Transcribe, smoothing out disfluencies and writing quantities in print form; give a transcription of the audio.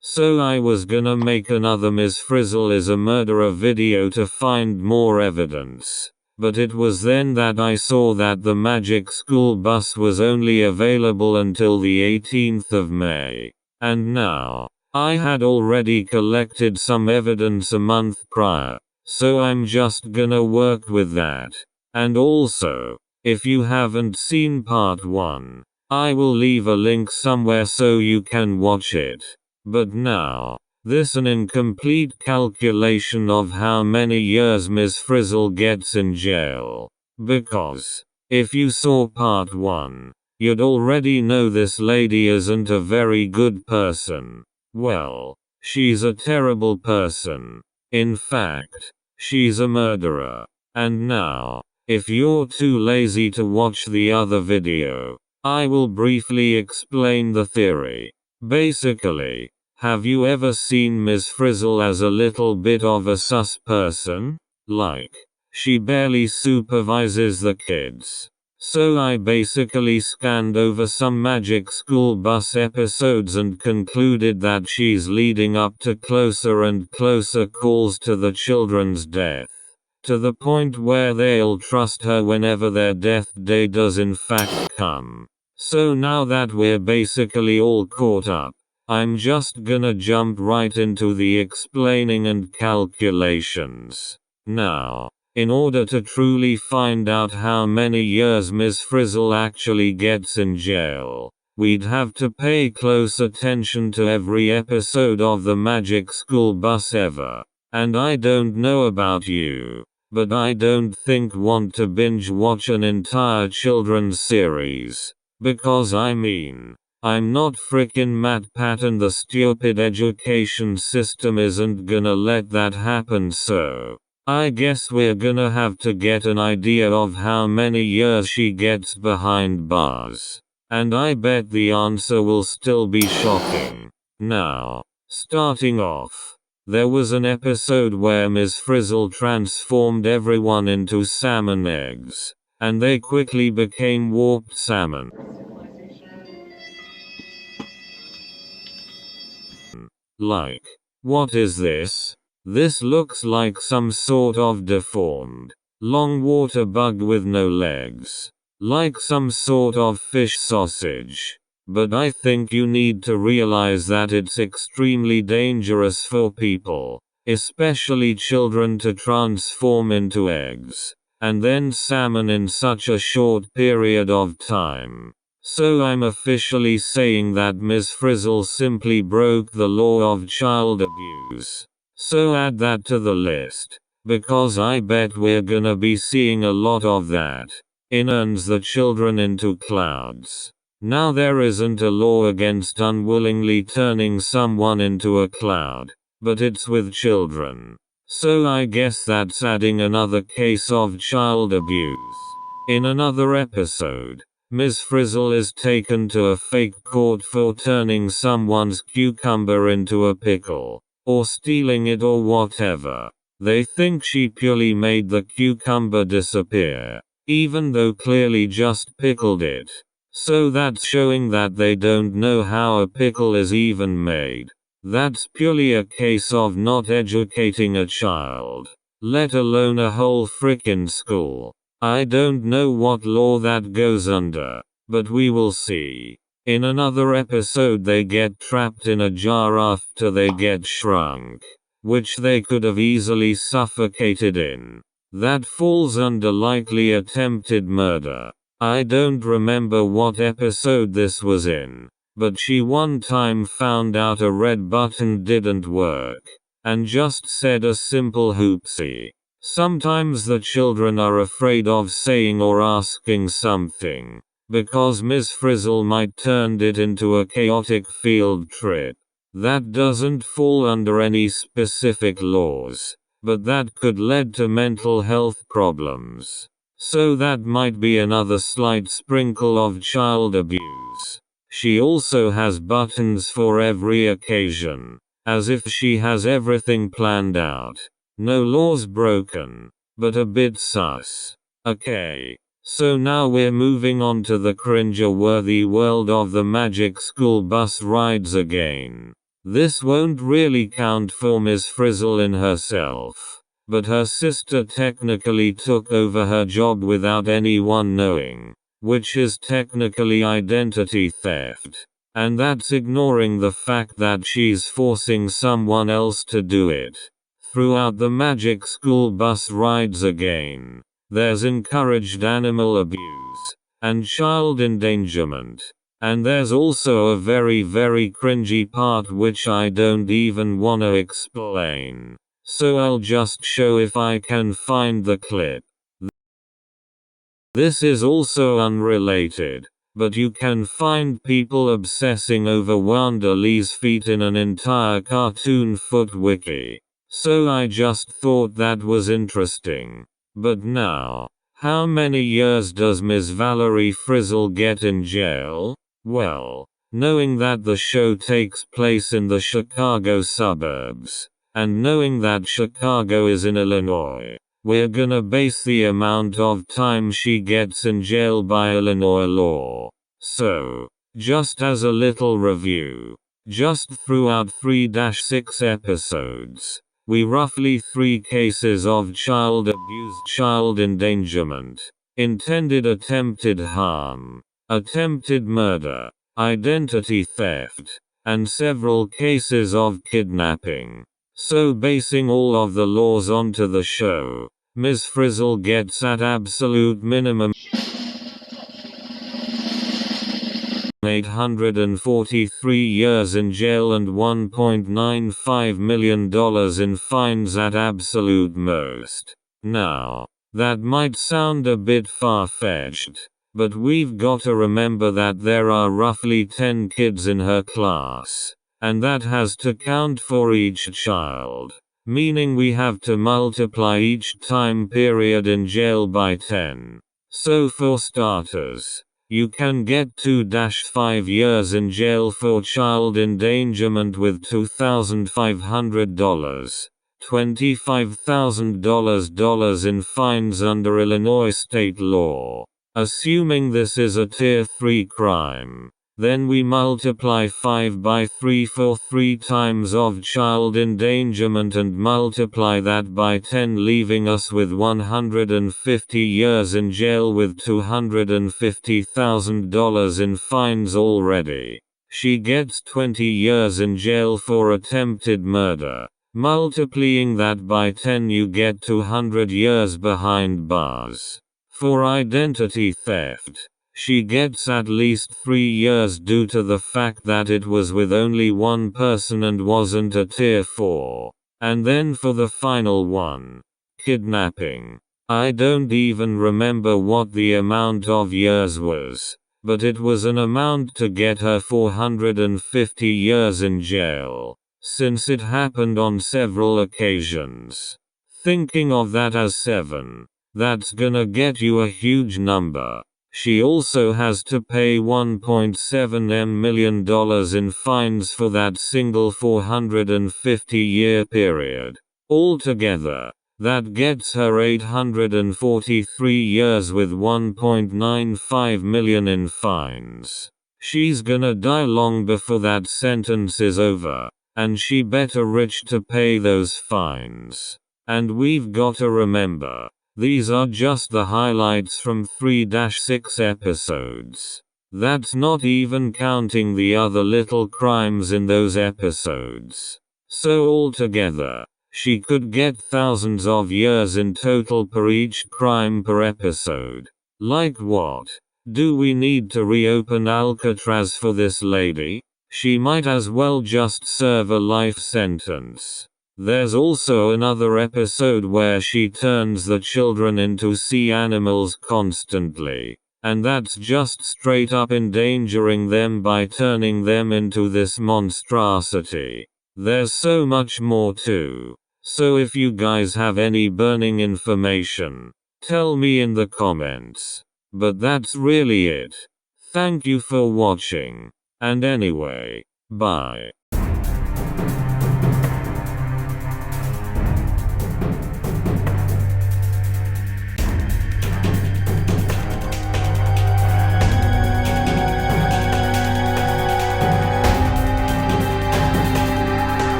So I was gonna make another Ms. Frizzle is a murderer video to find more evidence. But it was then that I saw that the magic school bus was only available until the 18th of May. And now, I had already collected some evidence a month prior, so I'm just gonna work with that. And also, if you haven't seen part 1, I will leave a link somewhere so you can watch it. But now, this an incomplete calculation of how many years Ms. Frizzle gets in jail. Because, if you saw part 1, you'd already know this lady isn't a very good person. Well, she's a terrible person. In fact, she's a murderer. And now, if you're too lazy to watch the other video, I will briefly explain the theory. Basically, have you ever seen Ms. Frizzle as a little bit of a sus person? Like, she barely supervises the kids. So I basically scanned over some Magic School Bus episodes and concluded that she's leading up to closer and closer calls to the children's death. To the point where they'll trust her whenever their death day does in fact come. So now that we're basically all caught up, I'm just gonna jump right into the explaining and calculations. Now, in order to truly find out how many years Ms. Frizzle actually gets in jail, we'd have to pay close attention to every episode of the Magic School Bus ever. And I don't know about you, but I don't want to binge watch an entire children's series. Because I'm not frickin' Matt Patton. The stupid education system isn't gonna let that happen, so I guess we're gonna have to get an idea of how many years she gets behind bars. And I bet the answer will still be shocking. Now, starting off, there was an episode where Ms. Frizzle transformed everyone into salmon eggs, and they quickly became warped salmon. Like, what is this? This looks like some sort of deformed, long water bug with no legs. Like some sort of fish sausage. But I think you need to realize that it's extremely dangerous for people, especially children, to transform into eggs, and then salmon in such a short period of time. So I'm officially saying that Ms. Frizzle simply broke the law of child abuse. So add that to the list, because I bet we're gonna be seeing a lot of that. Turns the children into clouds. Now there isn't a law against unwillingly turning someone into a cloud, but it's with children. So I guess that's adding another case of child abuse. In another episode, Ms. Frizzle is taken to a fake court for turning someone's cucumber into a pickle, or stealing it or whatever. They think she purely made the cucumber disappear, even though clearly just pickled it. So that's showing that they don't know how a pickle is even made. That's purely a case of not educating a child, let alone a whole frickin' school. I don't know what law that goes under, but we will see. In another episode they get trapped in a jar after they get shrunk, which they could have easily suffocated in. That falls under likely attempted murder. I don't remember what episode this was in, but she one time found out a red button didn't work, and just said a simple "hoopsie." Sometimes the children are afraid of saying or asking something, because Ms. Frizzle might turned it into a chaotic field trip. That doesn't fall under any specific laws, but that could lead to mental health problems. So that might be another slight sprinkle of child abuse. She also has buttons for every occasion, as if she has everything planned out. No laws broken, but a bit sus. Okay, so now we're moving on to the cringe-worthy world of the Magic School Bus rides again. This won't really count for Ms. Frizzle in herself, but her sister technically took over her job without anyone knowing, which is technically identity theft. And that's ignoring the fact that she's forcing someone else to do it. Throughout the magic school bus rides again, there's encouraged animal abuse and child endangerment. And there's also a very cringy part which I don't even wanna explain. So I'll just show if I can find the clip. This is also unrelated, but you can find people obsessing over Wanda Lee's feet in an entire cartoon foot wiki. So I just thought that was interesting. But now, how many years does Ms. Valerie Frizzle get in jail? Well, knowing that the show takes place in the Chicago suburbs, and knowing that Chicago is in Illinois, we're gonna base the amount of time she gets in jail by Illinois law. So, just as a little review, just throughout 3-6 episodes, we roughly 3 cases of child abuse, child endangerment, intended attempted harm, attempted murder, identity theft, and several cases of kidnapping. So basing all of the laws onto the show, Ms. Frizzle gets at absolute minimum 843 years in jail and $1.95 million in fines at absolute most. Now, that might sound a bit far-fetched, but we've gotta remember that there are roughly 10 kids in her class, and that has to count for each child, meaning we have to multiply each time period in jail by 10. So for starters, you can get 2-5 years in jail for child endangerment with $2,500, $25,000 in fines under Illinois state law. Assuming this is a Tier 3 crime, then we multiply 5 by 3 for 3 times of child endangerment and multiply that by 10, leaving us with 150 years in jail with $250,000 in fines already. She gets 20 years in jail for attempted murder. Multiplying that by 10, you get 200 years behind bars. For identity theft, she gets at least 3 years due to the fact that it was with only one person and wasn't a Tier 4. And then for the final one, kidnapping. I don't even remember what the amount of years was, but it was an amount to get her 450 years in jail, since it happened on several occasions. Thinking of that as 7, that's gonna get you a huge number. She also has to pay $1.7 million in fines for that single 450-year period. Altogether, that gets her 843 years with $1.95 million in fines. She's gonna die long before that sentence is over, and she better rich to pay those fines. And we've gotta remember, these are just the highlights from 3-6 episodes. That's not even counting the other little crimes in those episodes. So altogether, she could get thousands of years in total per each crime per episode. Like what? Do we need to reopen Alcatraz for this lady? She might as well just serve a life sentence. There's also another episode where she turns the children into sea animals constantly, and that's just straight up endangering them by turning them into this monstrosity. There's so much more too. So if you guys have any burning information, tell me in the comments. But that's really it. Thank you for watching. And anyway, bye.